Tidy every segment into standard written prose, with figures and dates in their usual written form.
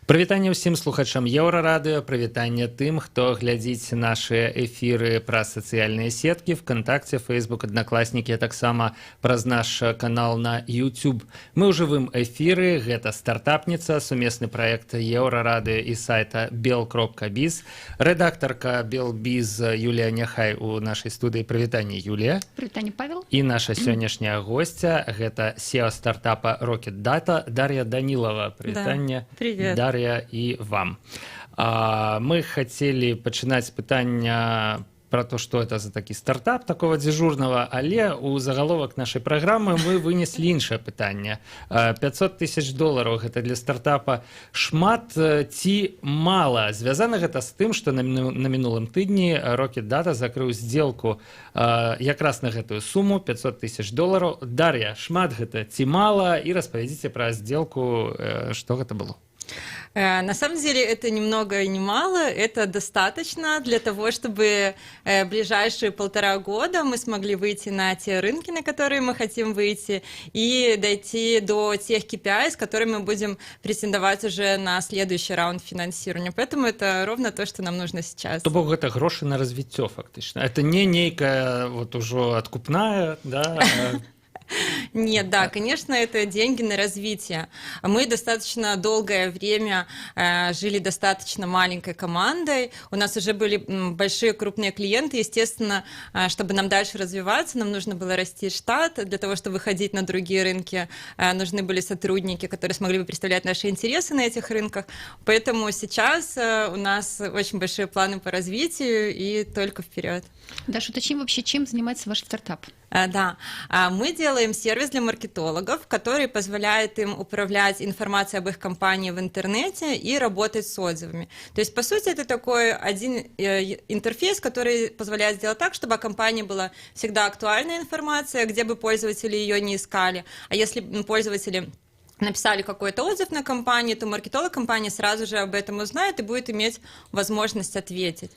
Прывітанне ўсім слухачам Еўрарадыё, прывітанне тым, хто глядзіць нашыя эфіры праз сацыяльныя сеткі, ВКонтакце, Фейсбук, Аднакласнікі, а таксама праз наш канал на YouTube. Мы ў жывым эфіры, гэта стартапніца, сумесны праект Еўрарадыё і сайта bel.biz. Рэдактарка BelBiz Юлія Няхай у нашай студыі. Прывітанне, Юлія. Прывітанне, Павел. І наша сённяшняя госця, гэта SEO стартапа Rocket Data, Дар'я Данілова. Прывітанне. Да. Привет. Дар'я и вам. Мы хотели пачынаць з пытання про то, что это за такі стартап такого дзяжурнага, але у загаловак нашай праграмы мы вынеслі іншае пытанне. $500 000 гэта для стартапа шмат ці мала. Звязана гэта з тым, што на мінулым тыдні Rocket Data закрыў сделку якраз на гэтую суму $500 000. Дар'я, шмат гэта ці мала, і распавядзіце пра сделку, што гэта было. На самом деле это ни много и ни мало, это достаточно для того, чтобы ближайшие 1,5 года мы смогли выйти на те рынки, на которые мы хотим выйти, и дойти до тех KPI, с которыми мы будем претендовать уже на следующий раунд финансирования. Поэтому это ровно то, что нам нужно сейчас. То бок гэта грошы на развіццё фактычна. Это не нейкая вот ужо откупная, да? Нет, да, конечно, это деньги на развитие. Мы достаточно долгое время жили достаточно маленькой командой. У нас уже были большие крупные клиенты. Естественно, чтобы нам дальше развиваться, нам нужно было расти штат. Для того, чтобы выходить на другие рынки, нужны были сотрудники, которые смогли бы представлять наши интересы на этих рынках. Поэтому сейчас у нас очень большие планы по развитию и только вперед. Даша, уточним вообще, чем занимается ваш стартап? Да, мы делаем сервис для маркетологов, который позволяет им управлять информацией об их компании в интернете и работать с отзывами. То есть, по сути, это такой один интерфейс, который позволяет сделать так, чтобы о компании была всегда актуальная информация, где бы пользователи ее не искали. А если пользователи написали какой-то отзыв на компанию, то маркетолог компании сразу же об этом узнает и будет иметь возможность ответить.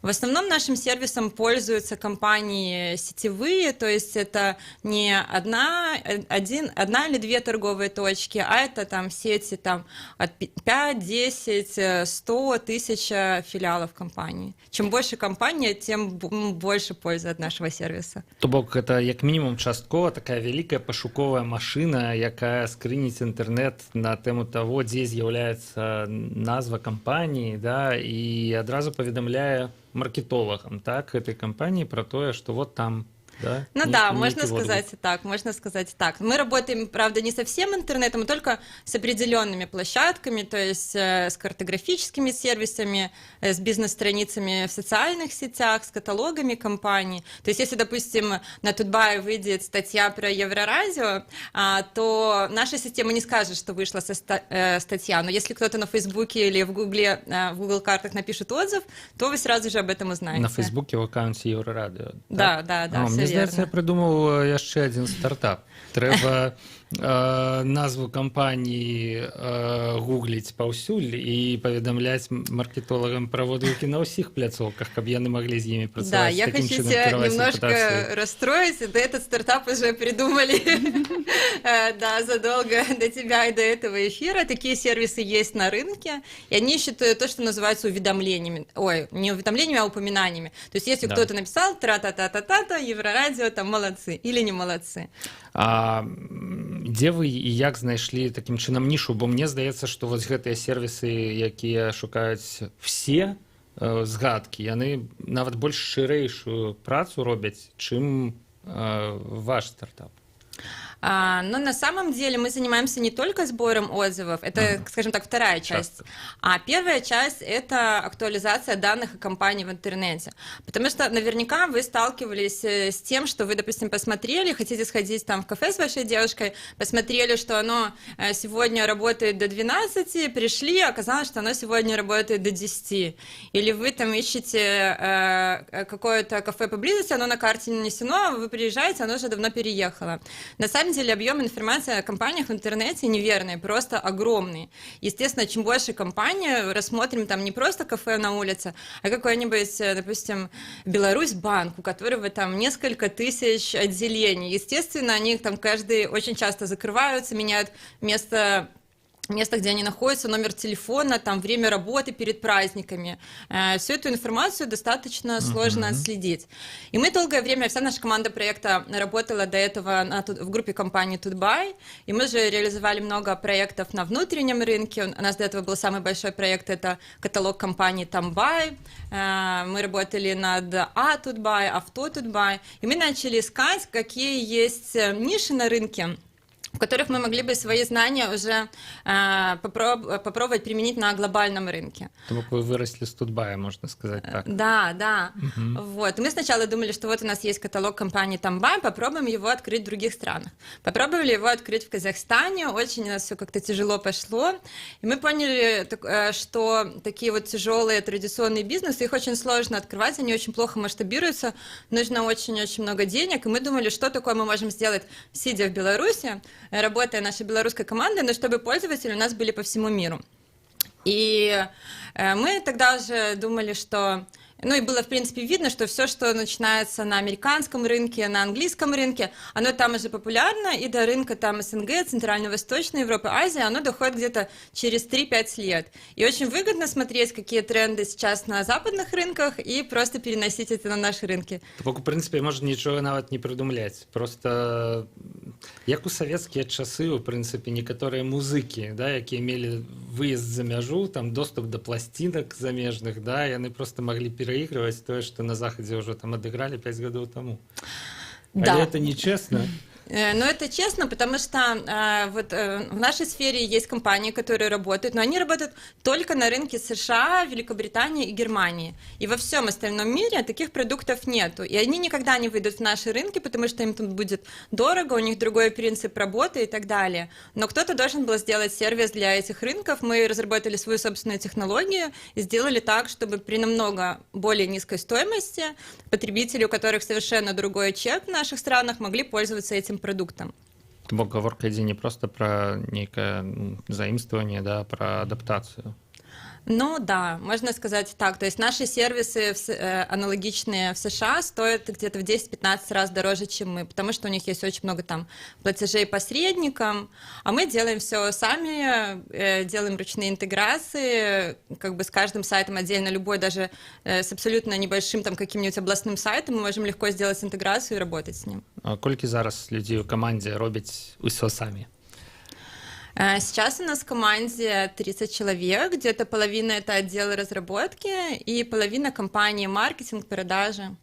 В основном нашим сервисом пользуются компании сетевые, то есть это не одна или две торговые точки, а это там сети там, от 5, 10, 100, 1000 филиалов компании. Чем больше компания, тем больше пользы от нашего сервиса. То бок это як мінімум часткова такая вялікая пашуковая машына, якая скрыніць інтэрнэт на тэму таго, дзе з'яўляецца назва кампаніі, да, і адразу паведамляе маркетологам, так, этой компании про то, что вот там. Да? Ну да, можно сказать и так, можно сказать и так. Мы работаем, правда, не со всем интернетом, а только с определенными площадками, то есть с картографическими сервисами, с бизнес-страницами в социальных сетях, с каталогами компаний. То есть если, допустим, на Тутбае выйдет статья про Еврорадио, то наша система не скажет, что вышла статья, но если кто-то на Фейсбуке или в Гугле, в Google картах напишет отзыв, то вы сразу же об этом узнаете. На Фейсбуке в аккаунте Еврорадио. Да, Мне здаецца, я придумал яшчэ один стартап. Трэба назву кампаніі гугліць паўсюль і паведамляць маркетолагам пра водгукі на ўсіх пляцоўках, каб яны маглі з імі працаваць. Да, я хочу тебя немножко расстроить. Да, этот стартап уже придумали задолго до тебя и до этого эфира. Такие сервисы есть на рынке, и они ищут то, что называется уведомлениями. Ой, не уведомлениями, а упоминаниями. То есть если кто-то написал тра-та-та-та-та, Еврорадио, там молодцы или не молодцы. Дзе вы і як знайшлі такім чынам нішу? Бо мне здаецца, што вось гэтыя сервісы, якія шукаюць все згадкі, яны нават больш шырэйшую працу робяць, чым ваш стартап. Но на самом деле мы занимаемся не только сбором отзывов, это, скажем так, вторая часть, а первая часть – это актуализация данных о компании в интернете. Потому что наверняка вы сталкивались с тем, что вы, допустим, посмотрели, хотите сходить там в кафе с вашей девушкой, посмотрели, что оно сегодня работает до 12, пришли, оказалось, что оно сегодня работает до 10. Или вы там ищете какое-то кафе поблизости, оно на карте не нанесено, а вы приезжаете, оно уже давно переехало. На самом деле объем информации о компаниях в интернете неверный, просто огромный. Естественно, чем больше компания, рассмотрим там не просто кафе на улице, а какой-нибудь, допустим, Беларусьбанк, у которого там несколько тысяч отделений. Естественно, они там каждый очень часто закрываются, меняют место место, где они находятся, номер телефона, там, время работы перед праздниками. Всю эту информацию достаточно сложно отследить. И мы долгое время, вся наша команда проекта работала до этого в группе компании Тутбай, и мы же реализовали много проектов на внутреннем рынке. У нас до этого был самый большой проект, это каталог компании Тамбай. Мы работали над Тутбай, Авто Тутбай, и мы начали искать, какие есть ниши на рынке, в которых мы могли бы свои знания уже попробовать применить на глобальном рынке. Тому вы выросли с Тутбая, можно сказать так. Да. Вот. Мы сначала думали, что вот у нас есть каталог компании Тамбай, попробуем его открыть в других странах. Попробовали его открыть в Казахстане, очень у нас все как-то тяжело пошло. И мы поняли, что такие вот тяжелые традиционные бизнесы, их очень сложно открывать, они очень плохо масштабируются, нужно очень-очень много денег. И мы думали, что такое мы можем сделать, сидя в Беларуси, работая нашей белорусской командой, но чтобы пользователи у нас были по всему миру. И мы тогда уже думали, что... Ну и было, в принципе, видно, что все, что начинается на американском рынке, на английском рынке, оно там уже популярно, и до рынка там СНГ, Центрально-Восточной Европы, Азии, оно доходит где-то через 3-5 лет. И очень выгодно смотреть, какие тренды сейчас на западных рынках, и просто переносить это на наши рынки. Так, в принципе, можно ничего нават не придумлять. Просто, як у советские часы, в принципе, некоторые музыки, да, якія мели выезд за мяжу, там доступ до пластинок замежных, да, и они просто могли переигрывать то, что на Заходе уже там отыграли 5 годов тому. Да. А это нечестно. Но это честно, потому что в нашей сфере есть компании, которые работают, но они работают только на рынке США, Великобритании и Германии. И во всем остальном мире таких продуктов нету. И они никогда не выйдут в наши рынки, потому что им тут будет дорого, у них другой принцип работы и так далее. Но кто-то должен был сделать сервис для этих рынков. Мы разработали свою собственную технологию и сделали так, чтобы при намного более низкой стоимости потребители, у которых совершенно другой чек в наших странах, могли пользоваться этим продуктом. Бо гаворка ідзе не просто про некое заимствование, да, про адаптацию. Ну да, можно сказать так. То есть наши сервисы аналогичные в США стоят где-то в 10-15 раз дороже, чем мы, потому что у них есть очень много там платежей посредникам, а мы делаем все сами, делаем ручные интеграции, как бы с каждым сайтом отдельно, любой, даже с абсолютно небольшим там каким-нибудь областным сайтом, мы можем легко сделать интеграцию и работать с ним. А колькі зараз людей у команде робяць усё самі? Сейчас у нас в команде 30 человек, где-то половина это отдел разработки и половина компании маркетинг, продажи.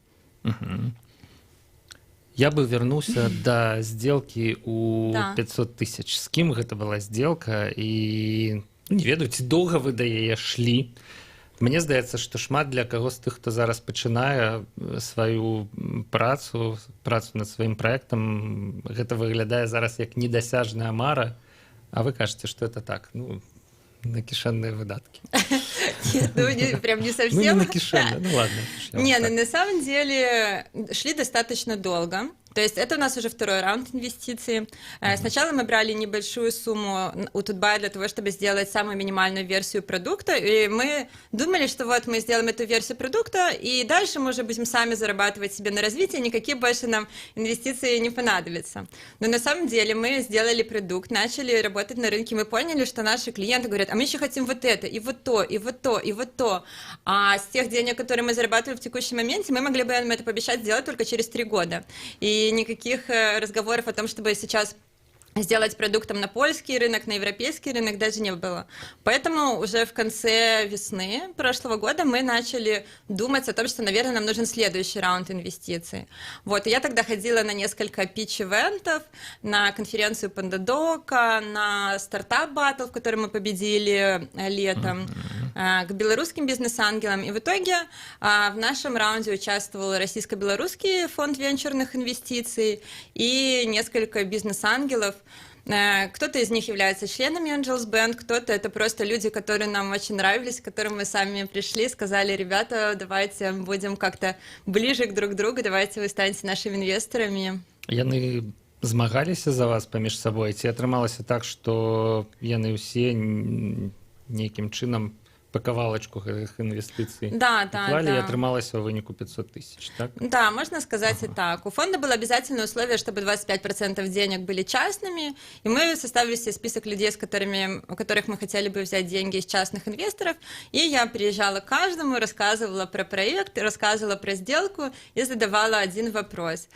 Я бы вернулся до сделки у 500 тысяч. С кем гэта была сделка? И не ведаю, ці доўга вы да яе шлі? Мне здаецца, што шмат для каго з тых, хто зараз пачынае сваю працу над сваім праектам, гэта выглядае зараз як недасяжная мара. А вы кажете, что это так, ну, на кишенные выдатки. Нет, ну, прям не совсем. Ну, не на кишенные, ну ладно. Не, ну, на самом деле шли достаточно долго. То есть это у нас уже второй раунд инвестиций. Сначала мы брали небольшую сумму у Тутбая для того, чтобы сделать самую минимальную версию продукта, и мы думали, что вот мы сделаем эту версию продукта, и дальше мы уже будем сами зарабатывать себе на развитие, никакие больше нам инвестиции не понадобятся. Но на самом деле мы сделали продукт, начали работать на рынке, мы поняли, что наши клиенты говорят, а мы еще хотим вот это, и вот то, и вот то, и вот то. А с тех денег, которые мы зарабатывали в текущем моменте, мы могли бы им это пообещать сделать только через 3 года. И никаких разговоров о том, чтобы сейчас сделать продуктом на польский рынок, на европейский рынок даже не было. Поэтому уже в конце весны прошлого года мы начали думать о том, что, наверное, нам нужен следующий раунд инвестиций. Вот, и я тогда ходила на несколько питч-ивентов, на конференцию Pandadoc, на стартап-баттл, в котором мы победили летом, к белорусским бизнес-ангелам. И в итоге в нашем раунде участвовал российско-белорусский фонд венчурных инвестиций и несколько бизнес-ангелов. Кто-то из них является членами Angels Band, кто-то это просто люди, которые нам очень нравились, к которым мы сами пришли, сказали, ребята, давайте будем как-то ближе друг к другу, давайте вы станете нашими инвесторами. Яны змагаліся за вас паміж сабой, ці атрымалася так, што яны ўсе нейкім чынам распаковалочку гэтых інвестыцый Да, уклали, да. и атрымалася ў выніку 500 тысяч, так? Да, можно сказать и так. У фонда было обязательное условие, чтобы 25% денег были частными, и мы составили себе список людей, у которых мы хотели бы взять деньги из частных инвесторов, и я приезжала к каждому, рассказывала про проект, рассказывала про сделку и задавала один вопрос.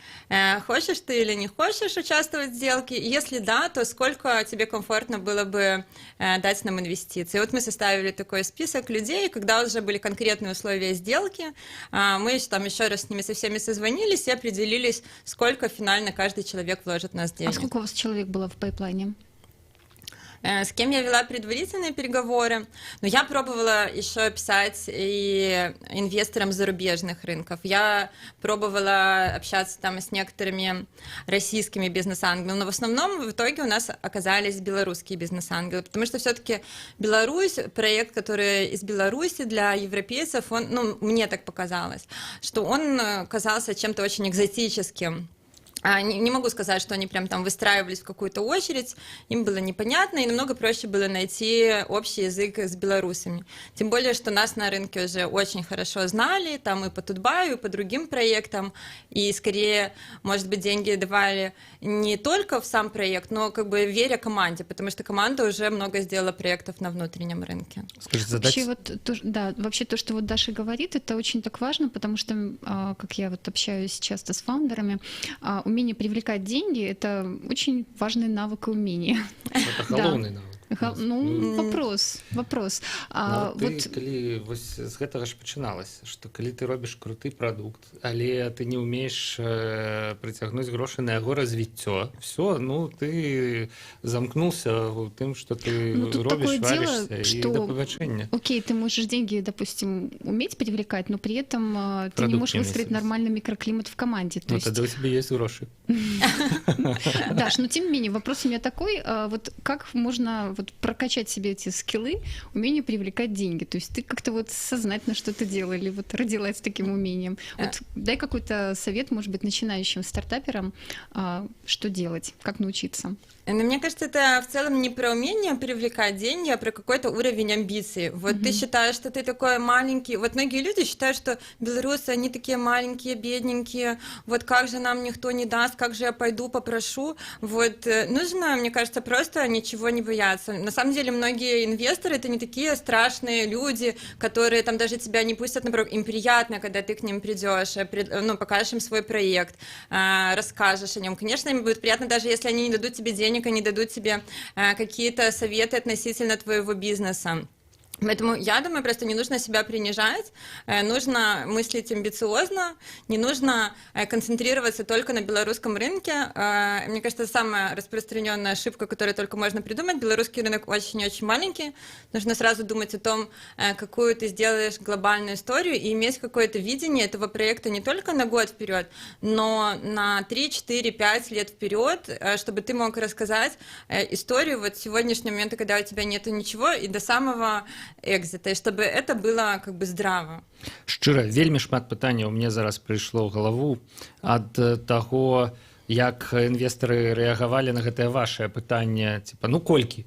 Хочешь ты или не хочешь участвовать в сделке? Если да, то сколько тебе комфортно было бы дать нам инвестиции? Вот мы составили такой список людей, когда уже были конкретные условия сделки, мы там еще раз с ними со всеми созвонились и определились, сколько финально каждый человек вложит в нас денег. А сколько у вас человек было в пайплайне? С кем я вела предварительные переговоры, но я пробовала еще писать и инвесторам зарубежных рынков. Я пробовала общаться там с некоторыми российскими бизнес-ангелами, но в основном в итоге у нас оказались белорусские бизнес-ангелы, потому что все-таки Беларусь, проект, который из Беларуси для европейцев, он, ну, мне так показалось, что он казался чем-то очень экзотическим. Не могу сказать, что они прям там выстраивались в какую-то очередь, им было непонятно, и намного проще было найти общий язык с белорусами. Тем более, что нас на рынке уже очень хорошо знали, там и по Тутбаю, и по другим проектам, и скорее, может быть, деньги давали не только в сам проект, но как бы веря команде, потому что команда уже много сделала проектов на внутреннем рынке. Скажите, Вообще, вообще то, что вот Даша говорит, это очень так важно, потому что, как я вот общаюсь часто с фаундерами, умение привлекать деньги — это очень важный навык и умение. Это галоўны навык. Ну, вопрос. Калі вось з гэтага ж пачыналася, што калі ты робіш круты прадукт, але ты не ўмееш прыцягнуць грошы на яго развіццё, все, ну ты замкнулся ў тым, што ты робіш, варишься, і да пабачэння. Окей, ты можешь деньги, допустим, уметь привлекать, но при этом ты не можешь выстроить нормальный микроклимат в команде. Ну, тогда у тебя есть гроши. Даш, но тем не менее, вопрос у меня такой, вот как можно вот прокачать себе эти скиллы, умение привлекать деньги? То есть ты как-то вот сознательно что-то делала или вот родилась с таким умением? Вот дай какой-то совет, может быть, начинающим стартаперам, что делать, как научиться? Но мне кажется, это в целом не про умение привлекать деньги, а про какой-то уровень амбиций. Вот ты считаешь, что ты такой маленький. Вот многие люди считают, что белорусы, они такие маленькие, бедненькие. Вот как же нам никто не даст, как же я пойду попрошу. Вот нужно, мне кажется, просто ничего не бояться. На самом деле многие инвесторы — это не такие страшные люди, которые там даже тебя не пустят, например, им приятно, когда ты к ним придешь, ну, покажешь им свой проект, расскажешь о нем. Конечно, им будет приятно, даже если они не дадут тебе денег, они дадут тебе какие-то советы относительно твоего бизнеса. Поэтому я думаю, просто не нужно себя принижать, нужно мыслить амбициозно, не нужно концентрироваться только на белорусском рынке. Мне кажется, это самая распространенная ошибка, которую только можно придумать. Белорусский рынок очень-очень маленький. Нужно сразу думать о том, какую ты сделаешь глобальную историю, и иметь какое-то видение этого проекта не только на год вперед, но на 3, 4, 5 лет вперед, чтобы ты мог рассказать историю вот с сегодняшнего момента, когда у тебя нету ничего, и до самого экзита, и чтобы это было как бы здраво. Шчыра, вельмі шмат пытанняў мне зараз прыйшло ў галаву ад таго, як інвестары рэагавалі на гэтае вашае пытанне, типа, ну колькі?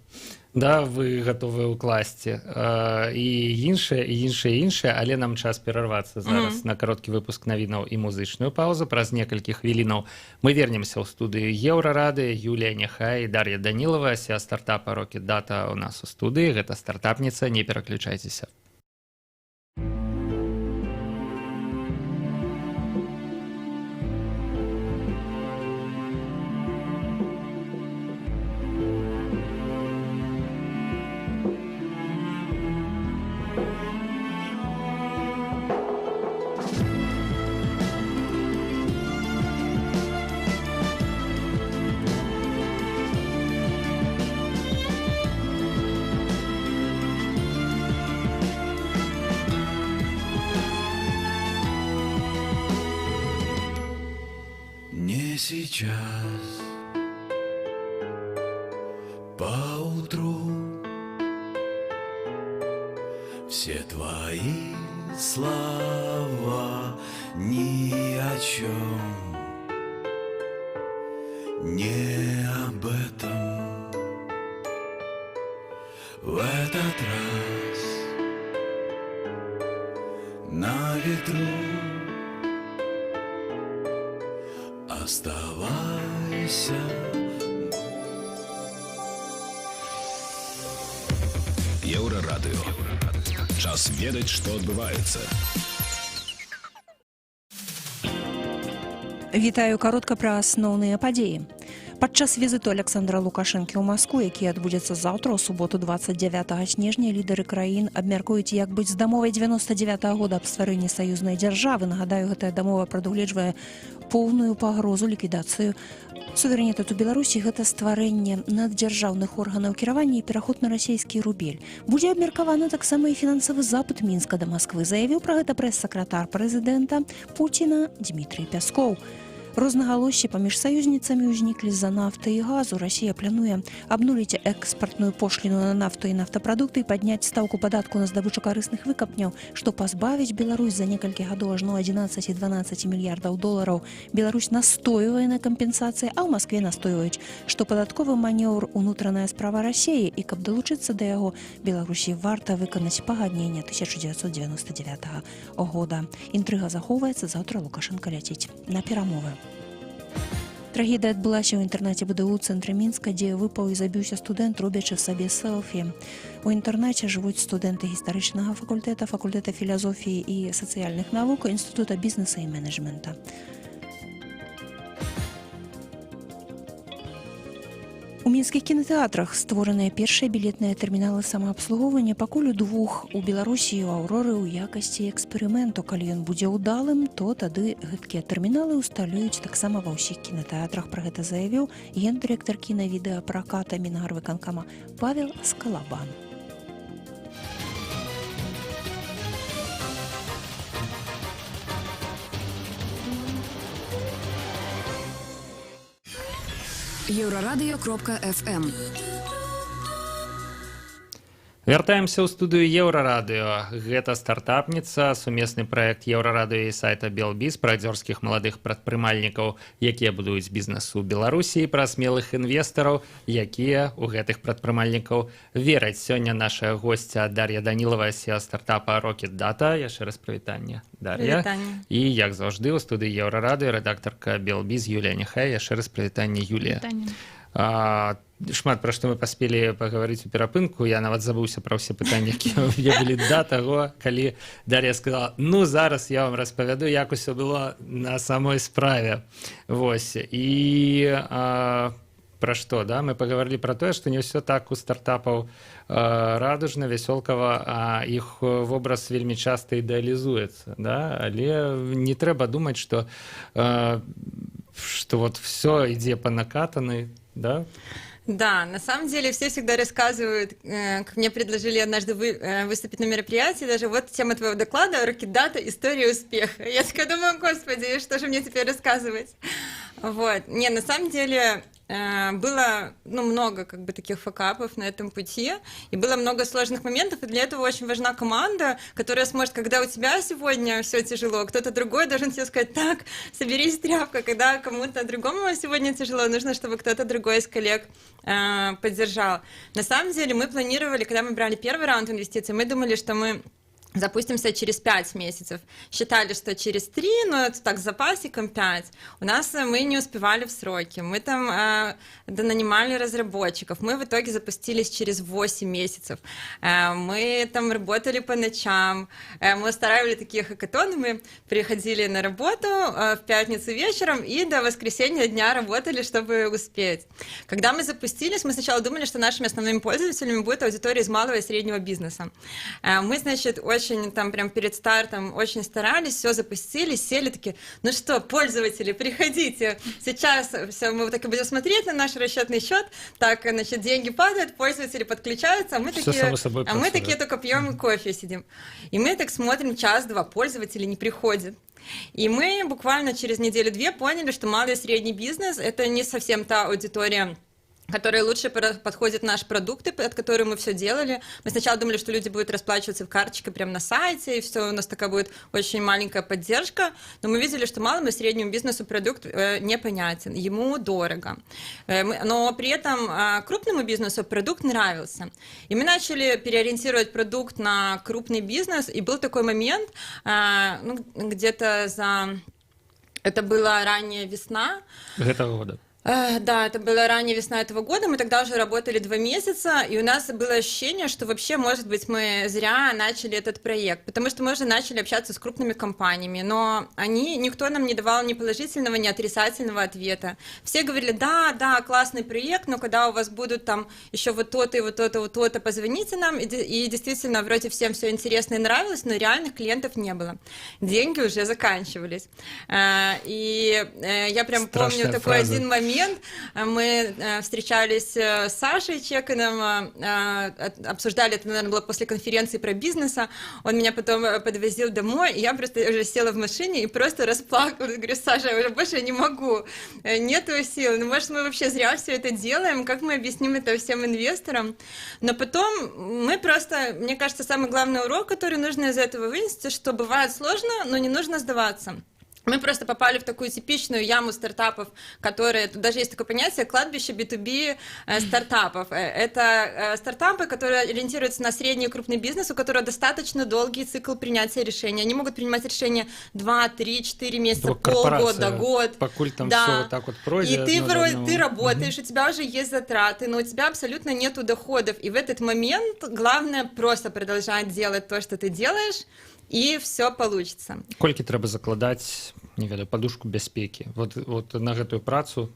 Да, вы гатовыя ўкласці і іншае, але нам час перарвацца зараз на кароткі выпуск навінаў і музычную паузу. Праз некалькі хвілінаў мы вернемся ў студыю Еўрарады. Юлія Нехай і Дар'я Данілова, сеа стартапа Rocket Data у нас у студыі. Гэта стартапніца, не пераключайцеся. Сейчас поутру все твои слова ни о чем, не об этом. В этот раз ветру. Оставайся. Еўрарадыё. Час ведаць, што адбываецца. Вітаю, каротка пра асноўныя падзеі. Падчас візіту Александра Лукашэнкі ў Маскву, які адбудзецца заўтра, у суботу 29 снежня, лідары краін абмяркуюць, як быць з дамовай 99-го года аб стварэнні саюзнай дзяржавы. Нагадаю, гэтая дамова прадугледжвае поўную пагрозу ліквідацыю суверэнітэту Беларусі. Гэта стварэнне наддзяржаўных органаў кіравання і пераход на расійскі рубель. Будзе абмеркаваны таксама і фінансавы запыт Мінска да Масквы. Заявіў пра гэта прэс-сакратар прэзідэнта Пуціна Дмітрый Пяскоў. Рознагалоссі паміж саюзніцамі ўзніклі з-за нафты і газу. Расія плануе абнуліць экспартную пошліну на нафту і нафтапрадукты і падняць стаўку падатку на здабычу карысных выкапняў, што пазбавіць Беларусь за некалькі гадоў ажно 11 і 12 мільярдаў долараў. Беларусь настойвае на кампенсацыі, а ў Маскве настойваюць, што падатковы манеўр унутраная справа Расіі, і каб далучыцца да яго, Беларусі варта выканаць пагадненне 1999 года. Інтрыга захоўваецца, заўтра Лукашенка ляціць на перамовы. Трагедыя адбылася ў інтэрнаце БДУ цэнтры Мінска, дзе выпаў і забіўся студэнт, робячы сабе селфі. У інтэрнаце жывуць студэнты гістарычнага факультэта, факультэта філазофіі і сацыяльных навук, інстытута бізнеса і менеджмента. У мінскіх кінотэатрах створаныя першыя білетныя тэрміналы самаабслугоўвання, пакуль у двух у Беларусі і ў Аўроры ў якасці эксперыменту. Калі ён будзе ўдалым, то тады гэткія тэрміналы ўсталююць таксама ва ўсіх кінотэатрах. Пра гэта заявіў гендырэктар кінавідэапраката Мінгарвыканкама Павел Скалабан. Еўрарадыё.фм. Вяртаемся ў студыю Еўрарадыё. Гэта стартапніца, сумесны праект Еўрарадыё і сайта Белбіз пра дзёрзкіх маладых прадпрымальнікаў, якія будуюць бізнес у Беларусі, пра смелых інвестараў, якія ў гэтых прадпрымальнікаў вераць. Сёння наша госця Дар'я Данілава, SEO стартапа Rocket Data. Яшчэ раз прывітанне, Дар'я. Вітанне. І, як заўжды, у студыі Еўрарадыё рэдактарка Белбіз Юлія Нехай. Яшчэ раз прывітанне, Юлія. Шмат пра што мы паспелі пагаварыць у перапынку. Я нават забыўся пра ўсе пытанні, якія ў мяне былі да таго, калі Дар'я сказала: ну зараз я вам распавяду, як усё было на самой справе. Вось. І пра што, да? Мы пагаварылі пра тое, што не ўсё так у стартапаў радужна, вясёлкава, а іх вобраз вельмі часта ідэалізуецца, да? Але не трэба думаць, што вот всё ідзе па накатанай, да? Да, на самом деле все всегда рассказывают, как мне предложили однажды выступить на мероприятии, даже вот тема твоего доклада «Rocket Data. История успеха». Я такая думаю, господи, что же мне теперь рассказывать? Вот. Не, на самом деле было много таких факапов на этом пути, и было много сложных моментов, и для этого очень важна команда, которая сможет, когда у тебя сегодня все тяжело, кто-то другой должен тебе сказать: так, соберись, тряпка. Когда кому-то другому сегодня тяжело, нужно, чтобы кто-то другой из коллег поддержал. На самом деле мы планировали, когда мы брали первый раунд инвестиций, мы думали, что мы запустимся через 5 месяцев. Считали, что через 3, но это так с запасиком 5. У нас мы не успевали в сроки. Мы там нанимали разработчиков. Мы в итоге запустились через 8 месяцев. Мы там работали по ночам. Мы устраивали такие хакатоны. Мы приходили на работу в пятницу вечером и до воскресенья дня работали, чтобы успеть. Когда мы запустились, мы сначала думали, что нашими основными пользователями будет аудитория из малого и среднего бизнеса. Мы, значит, очень там прям перед стартом очень старались, все запустили, сели такие: ну что, пользователи, приходите, сейчас все, мы вот так и будем смотреть на наш расчетный счет, так, значит, деньги падают, пользователи подключаются, а мы такие только пьем кофе сидим. И мы так смотрим час-два, пользователи не приходят. И мы буквально через неделю-две поняли, что малый и средний бизнес — это не совсем та аудитория, которые лучше подходят наш продукты, под которые мы все делали. Мы сначала думали, что люди будут расплачиваться карточкой прямо на сайте, и все, у нас такая будет очень маленькая поддержка, но мы видели, что малому и среднему бизнесу продукт непонятен, ему дорого. Но при этом крупному бизнесу продукт нравился. И мы начали переориентировать продукт на крупный бизнес, и был такой момент, где-то это была ранняя весна. Этого года. Да, это была ранняя весна этого года, мы тогда уже работали 2 месяца, и у нас было ощущение, что вообще, может быть, мы зря начали этот проект, потому что мы уже начали общаться с крупными компаниями, но никто нам не давал ни положительного, ни отрицательного ответа. Все говорили, да, классный проект, но когда у вас будут там еще вот то-то и вот то-то, вот то-то, позвоните нам, и действительно, вроде всем все интересно и нравилось, но реальных клиентов не было. Деньги уже заканчивались. И я прям Страшная помню такой фраза. один момент. Мы встречались с Сашей Чеканом, обсуждали, это, наверное, было после конференции про бизнеса. Он меня потом подвозил домой, и я просто уже села в машине и просто расплакалась. Говорю, Саша, я уже больше не могу, нету сил. Ну, может, мы вообще зря все это делаем? Как мы объясним это всем инвесторам? Но потом мы просто, мне кажется, самый главный урок, который нужно из этого вынести, что бывает сложно, но не нужно сдаваться. Мы просто попали в такую типичную яму стартапов, которые, даже есть такое понятие, кладбище B2B стартапов. Это стартапы, которые ориентируются на средний и крупный бизнес, у которого достаточно долгий цикл принятия решений. Они могут принимать решения 2, 3, 4 месяца, полгода, год. Покуль там Да. все вот так вот пройдет. И ты работаешь, у тебя уже есть затраты, но у тебя абсолютно нету доходов. И в этот момент главное просто продолжать делать то, что ты делаешь, і все получится. Колькі трэба закладаць, не ведаю, подушку бяспекі. Вот на гэтую працу.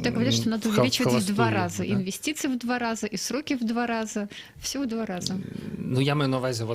Так говорят, что надо увеличивать в 2 раза. Да? Инвестиции в 2 раза, и сроки в 2 раза, все в 2 раза. Ну, я маю на увазе,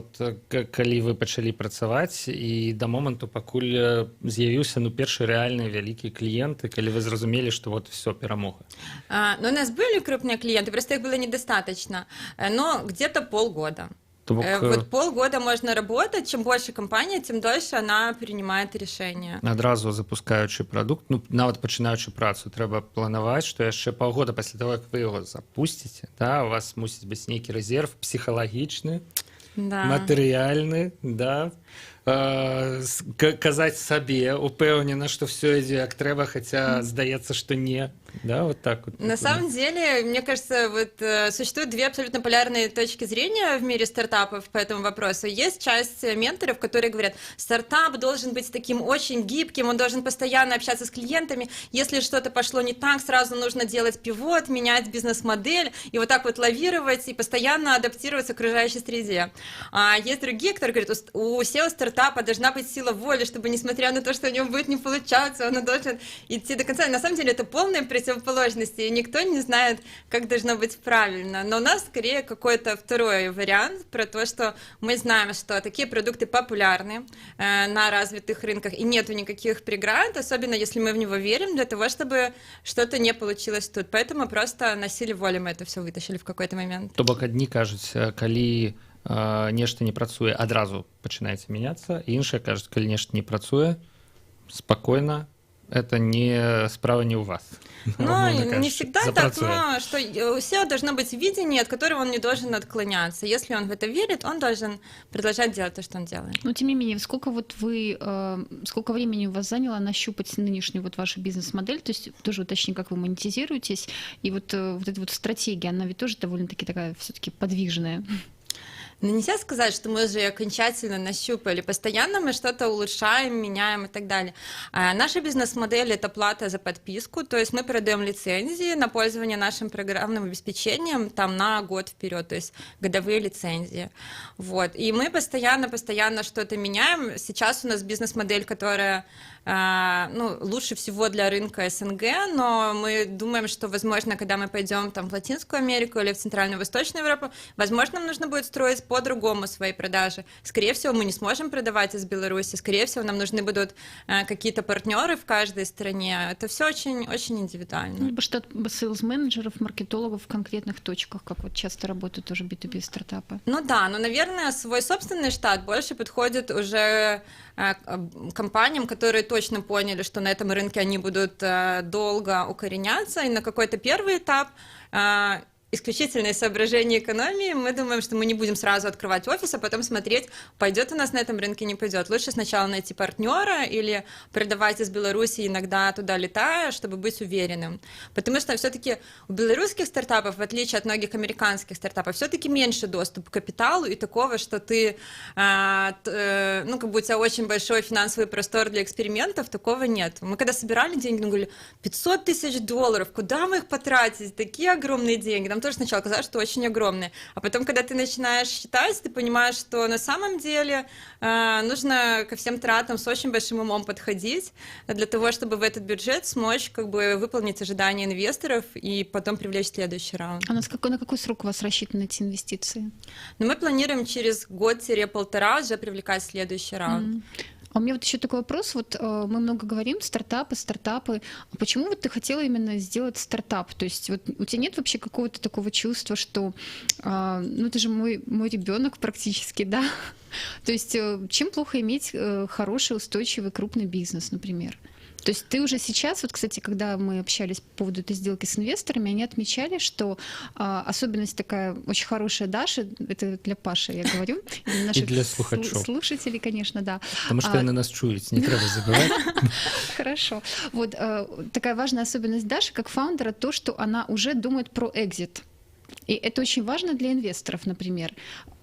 калі вы пачалі працаваць, і да моманту, пакуль з'явіўся першы рэальны вялікі кліент, і калі вы зразумелі, што вот все, перамога. Ну, у нас были крупные клиенты, просто их было недостаточно, но где-то полгода. Вот полгода можно работать, чем больше компания, тем дольше она принимает решения. Адразу запускаючы прадукт, нават пачынаючы працу, трэба планаваць, што яшчэ паўгода пасля того, як вы яго запусціце, да, у вас мусіць быць нейкі рэзерв псіхалагічны, матэрыяльны, да, казаць сабе, упэўнена, што все ідзе як трэба, хаця здаецца, што не. Да, вот так вот. На самом деле, мне кажется, существуют 2 абсолютно полярные точки зрения в мире стартапов по этому вопросу. Есть часть менторов, которые говорят, стартап должен быть таким очень гибким, он должен постоянно общаться с клиентами. Если что-то пошло не так, сразу нужно делать пивот, менять бизнес-модель и вот так вот лавировать и постоянно адаптироваться к окружающей среде. А есть другие, которые говорят, у SEO стартапа должна быть сила воли, чтобы, несмотря на то, что у него будет не получаться, он должен идти до конца. На самом деле, это полная противоположности, и никто не знает, как должно быть правильно. Но у нас скорее какой-то второй вариант про то, что мы знаем, что такие продукты популярны на развитых рынках, и нету никаких преград, особенно если мы в него верим, для того, чтобы что-то не получилось тут. Поэтому просто на силе воли мы это все вытащили в какой-то момент. То бок адні кажуць, калі нешта не працуе, адразу пачынаеце мяняцца, і іншыя кажуць, калі нешта не працуе, спокойно, это не справа не у вас. Ну, не всегда так, но что у SEO должно быть видение, от которого он не должен отклоняться. Если он в это верит, он должен продолжать делать то, что он делает. Но тем не менее, сколько времени у вас заняло нащупать нынешнюю вот вашу бизнес-модель, то есть тоже уточни, как вы монетизируетесь, и вот эта вот стратегия, она ведь тоже довольно-таки такая все-таки подвижная. Но нельзя сказать, что мы уже окончательно нащупали. Постоянно мы что-то улучшаем, меняем и так далее. Наша бизнес-модель — это плата за подписку, то есть мы продаем лицензии на пользование нашим программным обеспечением там на год вперед, то есть годовые лицензии. Вот. И мы постоянно что-то меняем. Сейчас у нас бизнес-модель, которая лучше всего для рынка СНГ, но мы думаем, что, возможно, когда мы пойдем там в Латинскую Америку или в Центральную и Восточную Европу, возможно, нам нужно будет строить по-другому свои продажи. Скорее всего, мы не сможем продавать из Беларуси, скорее всего, нам нужны будут какие-то партнеры в каждой стране. Это все очень индивидуально. Либо штат сейлс-менеджеров, маркетологов в конкретных точках, как вот часто работают тоже B2B стартапы. Ну да, но, наверное, свой собственный штат больше подходит уже компаниям, которые точно поняли, что на этом рынке они будут долго укореняться, и на какой-то первый этап исключительные соображения экономии, мы думаем, что мы не будем сразу открывать офис, а потом смотреть, пойдет у нас на этом рынке, не пойдет. Лучше сначала найти партнера или продавать из Беларуси, иногда туда летая, чтобы быть уверенным. Потому что все-таки у белорусских стартапов, в отличие от многих американских стартапов, все-таки меньше доступ к капиталу и такого, что ты, как бы у тебя очень большой финансовый простор для экспериментов, такого нет. Мы когда собирали деньги, мы говорили, $500 000, куда мы их потратить? Такие огромные деньги. Нам тоже сначала казалось, что очень огромные. А потом, когда ты начинаешь считать, ты понимаешь, что на самом деле нужно ко всем тратам с очень большим умом подходить для того, чтобы в этот бюджет смочь как бы выполнить ожидания инвесторов и потом привлечь следующий раунд. А на какой срок у вас рассчитаны эти инвестиции? Но мы планируем через год-полтора уже привлекать следующий раунд. А у меня вот еще такой вопрос. Вот мы много говорим, стартапы. А почему вот ты хотела именно сделать стартап? То есть вот у тебя нет вообще какого-то такого чувства, что это же мой ребенок практически, да? То есть чем плохо иметь хороший, устойчивый, крупный бизнес, например? То есть ты уже сейчас, вот, кстати, когда мы общались по поводу этой сделки с инвесторами, они отмечали, что особенность такая очень хорошая Даши, это для Паши я говорю, для наших для слушателей, конечно, да. Потому что на нас чують, не треба забывать. Хорошо. Вот такая важная особенность Даши как фаундера, то, что она уже думает про экзит. И это очень важно для инвесторов, например.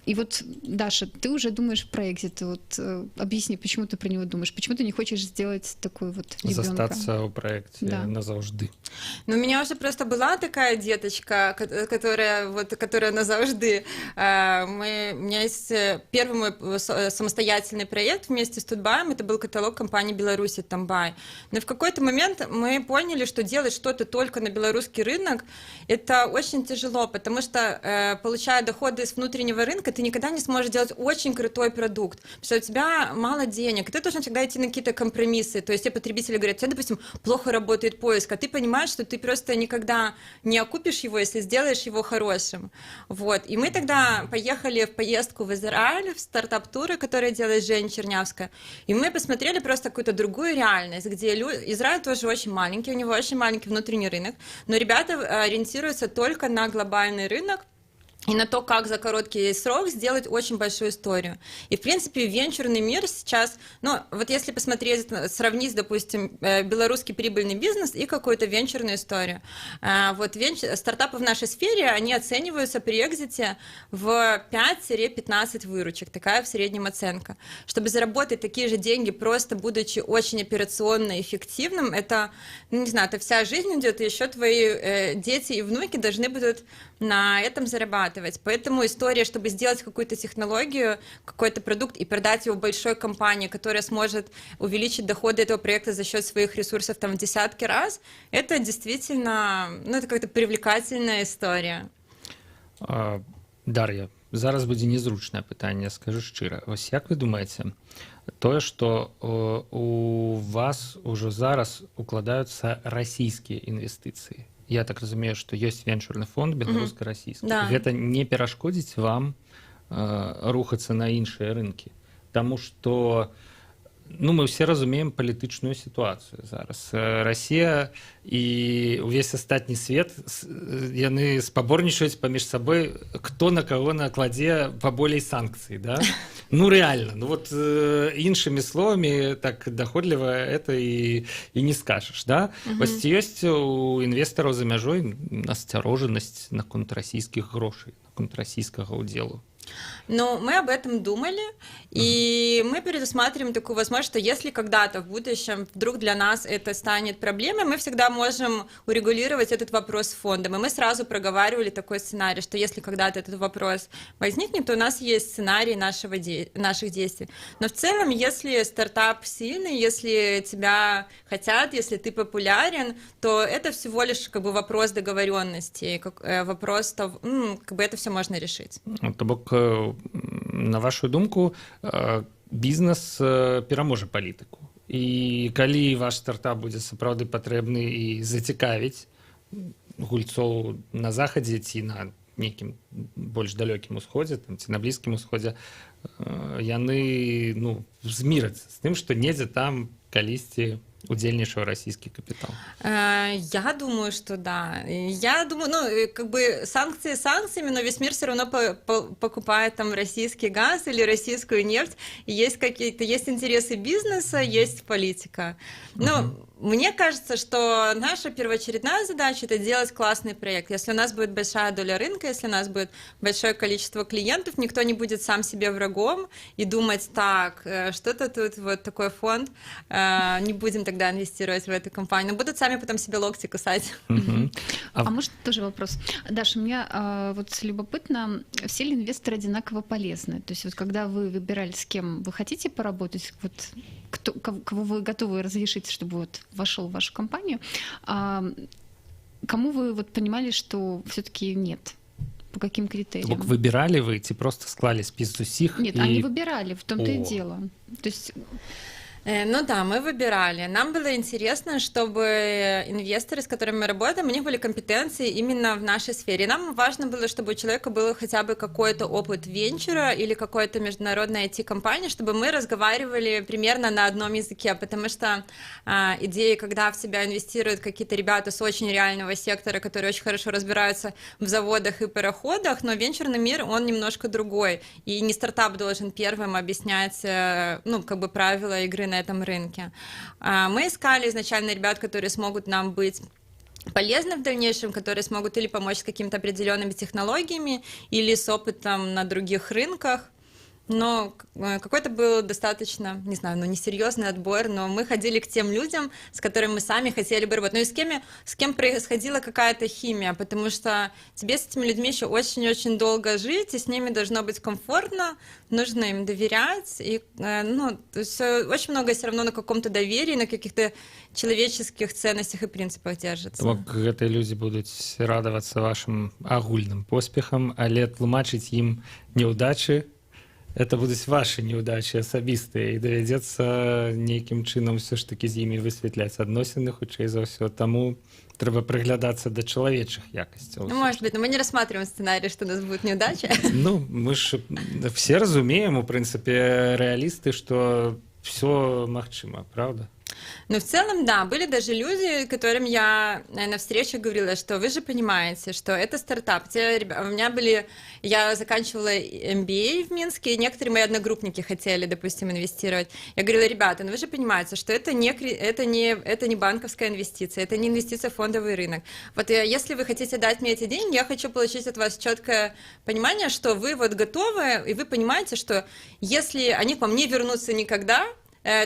И вот, Даша, ты уже думаешь про экзит. Вот объясни, почему ты про него думаешь? Почему ты не хочешь сделать такой вот ребенка? Застаться у проекте назавжди. Ну, у меня уже просто была такая деточка, которая назавжди. У меня есть первый мой самостоятельный проект вместе с Тутбаем. Это был каталог компании Беларуси Тамбай. Но в какой-то момент мы поняли, что делать что-то только на белорусский рынок – это очень тяжело, потому что, получая доходы из внутреннего рынка, ты никогда не сможешь делать очень крутой продукт, потому что у тебя мало денег, и ты должен всегда идти на какие-то компромиссы. То есть те потребители говорят, у тебя, допустим, плохо работает поиск, а ты понимаешь, что ты просто никогда не окупишь его, если сделаешь его хорошим. Вот. И мы тогда поехали в поездку в Израиль, в стартап-туры, которые делает Женя Чернявская, и мы посмотрели просто какую-то другую реальность, где Израиль тоже очень маленький, у него очень маленький внутренний рынок, но ребята ориентируются только на глобальный рынок, и на то, как за короткий срок сделать очень большую историю. И, в принципе, венчурный мир сейчас, вот если посмотреть, сравнить, допустим, белорусский прибыльный бизнес и какую-то венчурную историю. Вот стартапы в нашей сфере, они оцениваются при экзите в 5-15 выручек, такая в среднем оценка. Чтобы заработать такие же деньги, просто будучи очень операционно эффективным, это, это вся жизнь идет, и еще твои дети и внуки должны будут на этом зарабатывать. Поэтому история, чтобы сделать какую-то технологию, какой-то продукт и продать его большой компании, которая сможет увеличить доходы этого проекта за счет своих ресурсов в десятки раз, это действительно, это как-то привлекательная история. Дар'я, зараз будзе незручнае пытанне, скажу шчыра. Вось як вы думаеце, тое, што у вас ужо зараз укладаюцца расійскія інвестыцыі? Я так разумею, што ёсць венчурны фонд беларуска-расійскі. Да. Гэта не перашкодзіць вам рухацца на іншыя рынкі. Таму што мы ўсе разумеем палітычную сітуацыю зараз. Расія і ўвесь астатні свет, яны спаборнічаюць паміж сабой, хто на каго накладзе паболей санкцый, да? Реально. Іншымі словамі, так даходліва это і не скажаш, да? Вось ёсць у інвестараў за мяжой насцярожанасць наконт расійскіх грошай, наконт расійскага ўдзелу. Мы об этом думали, И мы предусматриваем такую возможность, что если когда-то в будущем вдруг для нас это станет проблемой, мы всегда можем урегулировать этот вопрос с фондом. И мы сразу проговаривали такой сценарий, что если когда-то этот вопрос возникнет, то у нас есть сценарий наших действий. Но в целом, если стартап сильный, если тебя хотят, если ты популярен, то это всего лишь как бы вопрос договоренности, вопрос того, как бы это все можно решить. То бок, на вашу думку, бізнес пераможа палітыку. І калі ваш стартап будзе сапраўды патрэбны і зацікавіць гульцоў на захадзе ці на нейкім больш далёкім усходзе там, ці на блізкім усходзе, яны змірацца з тым, што недзе там калісьці удзельнічаў расійскі капітал. Я думаю, что да. Я думаю, как бы санкции санкциями, но весь мир все равно покупает там российский газ или российскую нефть. И есть интересы бизнеса, есть политика. Мне кажется, что наша первоочередная задача – это делать классный проект. Если у нас будет большая доля рынка, если у нас будет большое количество клиентов, никто не будет сам себе врагом и думать, так, что-то тут вот такой фонд, не будем тогда инвестировать в эту компанию. Будут сами потом себе локти кусать. А может тоже вопрос? Даша, мне вот любопытно, все ли инвесторы одинаково полезны? То есть вот когда вы выбирали, с кем вы хотите поработать, вот кого вы готовы разрешить, чтобы вот вошел в вашу компанию, кому вы вот понимали, что все-таки нет? По каким критериям? Выбирали вы, ці просто склали список усіх? Нет, они выбирали, в том-то и дело. То есть... Мы выбирали. Нам было интересно, чтобы инвесторы, с которыми мы работаем, у них были компетенции именно в нашей сфере. Нам важно было, чтобы у человека был хотя бы какой-то опыт венчура или какой-то международной IT-компании, чтобы мы разговаривали примерно на одном языке, потому что идеи, когда в тебя инвестируют какие-то ребята с очень реального сектора, которые очень хорошо разбираются в заводах и пароходах, но венчурный мир, он немножко другой, и не стартап должен первым объяснять, правила игры на этом рынке. Мы искали изначально ребят, которые смогут нам быть полезны в дальнейшем, которые смогут или помочь с какими-то определенными технологиями, или с опытом на других рынках. Но какой-то был достаточно, не знаю, несерьезный отбор, но мы ходили к тем людям, с которыми мы сами хотели бы работать. И с кем происходила какая-то химия, потому что тебе с этими людьми еще очень-очень долго жить, и с ними должно быть комфортно, нужно им доверять. И, то есть очень много все равно на каком-то доверии, на каких-то человеческих ценностях и принципах держится. Гэтыя людзі будуць радавацца вашым агульным поспехам, але тлумачыць ім няўдачы, это будуць ваши неудачи асабістыя, і давядзецца нейкім чынам все ж таки з імі высвятляць адносіны, хутчэй за ўсё. Таму трэба прыглядацца да чалавечых якасцяў. Может быть, но мы не рассматриваем сценарий, что у нас будет неудача. Мы ж все разумеем, у прынцыпе, рэалісты, што все магчыма, правда? В целом, да, были даже люди, которым я на встрече говорила, что вы же понимаете, что это стартап. Я заканчивала MBA в Минске, и некоторые мои одногруппники хотели, допустим, инвестировать. Я говорила, ребята, вы же понимаете, что это не банковская инвестиция, это не инвестиция в фондовый рынок. Вот если вы хотите дать мне эти деньги, я хочу получить от вас четкое понимание, что вы вот готовы, и вы понимаете, что если они к вам не вернутся никогда,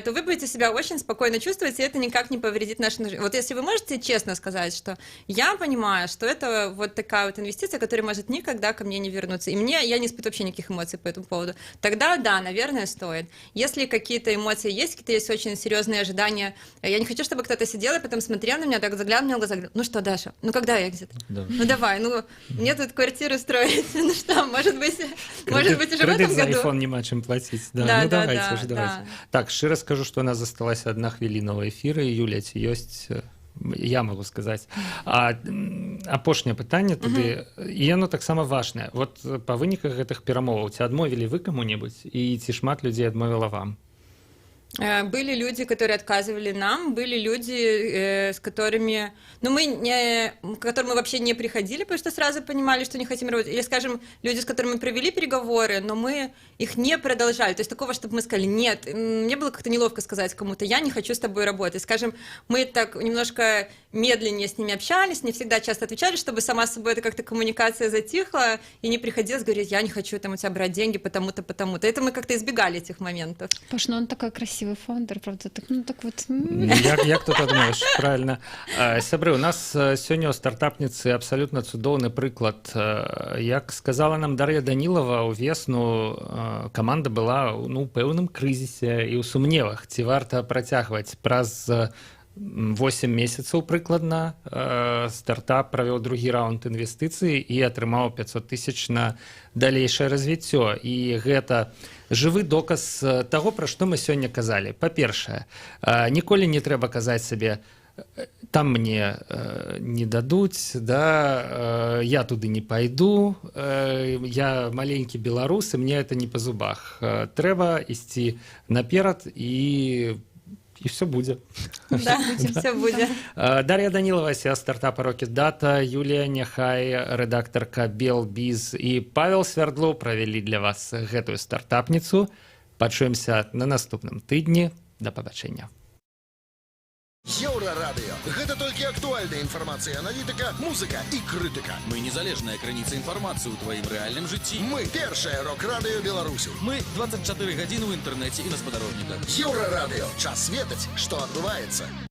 то вы будете себя очень спокойно чувствовать, и это никак не повредит нашей жизни. Вот если вы можете честно сказать, что я понимаю, что это вот такая вот инвестиция, которая может никогда ко мне не вернуться, и я не испытываю вообще никаких эмоций по этому поводу, тогда да, наверное, стоит. Если какие-то эмоции есть, какие-то есть очень серьезные ожидания, я не хочу, чтобы кто-то сидел и потом смотрел на меня, так заглядывал мне в глаза, говорил, ну что, Даша, когда экзит? Да. Ну давай, мне тут квартиру строить, ну что, может быть уже в этом году. За iPhone нема чым платить. Да, давайте. Так, скажу, что у нас засталась 1 хвіліна ў эфіры. Юля, ці ёсць, я могу сказаць. Апошняе пытанне тады, і яно таксама важнае. Вот па выніках гэтых перамоваў ці адмовілі вы каму-небудзь, і ці шмат людзей адмовіла вам? Были люди, которые отказывали нам, были люди, с которыми, которым мы вообще не приходили, потому что сразу понимали, что не хотим работать. Или, скажем, люди, с которыми мы провели переговоры, но мы их не продолжали. То есть такого, чтобы мы сказали, нет, мне было как-то неловко сказать кому-то, я не хочу с тобой работать. Скажем, мы так немножко медленнее с ними общались, не всегда часто отвечали, чтобы сама с собой эта как-то коммуникация затихла, и не приходилось говорить, я не хочу там у тебя брать деньги потому-то, потому-то. Это мы как-то избегали этих моментов. Паш, ну он такой красивый фаундер, правда, так, ну так вот. Як ты думаешь, правильно. Сябры, у нас сёння ў стартапніцы абсалютна цудоўны прыклад. Як сказала нам Дар'я Данілова, увесну каманда была у пэўным крызісе і ў сумневах, ці варта працягваць. Праз 8 месяцаў прыкладна стартап правёў другі раунд інвестыцый і атрымаў 500 тысяч на далейшае развіццё. І гэта жывы доказ таго, пра што мы сёння казалі. Па-першае, ніколі не трэба казаць сабе, там мне не дадуць, да, я туды не пайду, я маленькі беларус, і мне это не па зубах. Трэба ісці наперад і все будзе. Да, все будзе. Дар'я Данілова, сео стартапа Rocket Data, Юлія Няхай, рэдактарка Белбіз і Павел Свярдлоў правялі для вас гэтую стартапніцу. Пачуемся на наступным тыдні. Да пабачэння. Еўрарадыё. Гэта толькі актуальная інфармацыя, аналітыка, музыка і крытыка. Мы незалежная крыніца інфармацыі ў тваім рэальным жыцці. Мы першае рок-радыё Беларусі. Мы 24 гадзіны ў інтэрнэце і на спадарожніках. Еўрарадыё. Час ведаць, што адбываецца.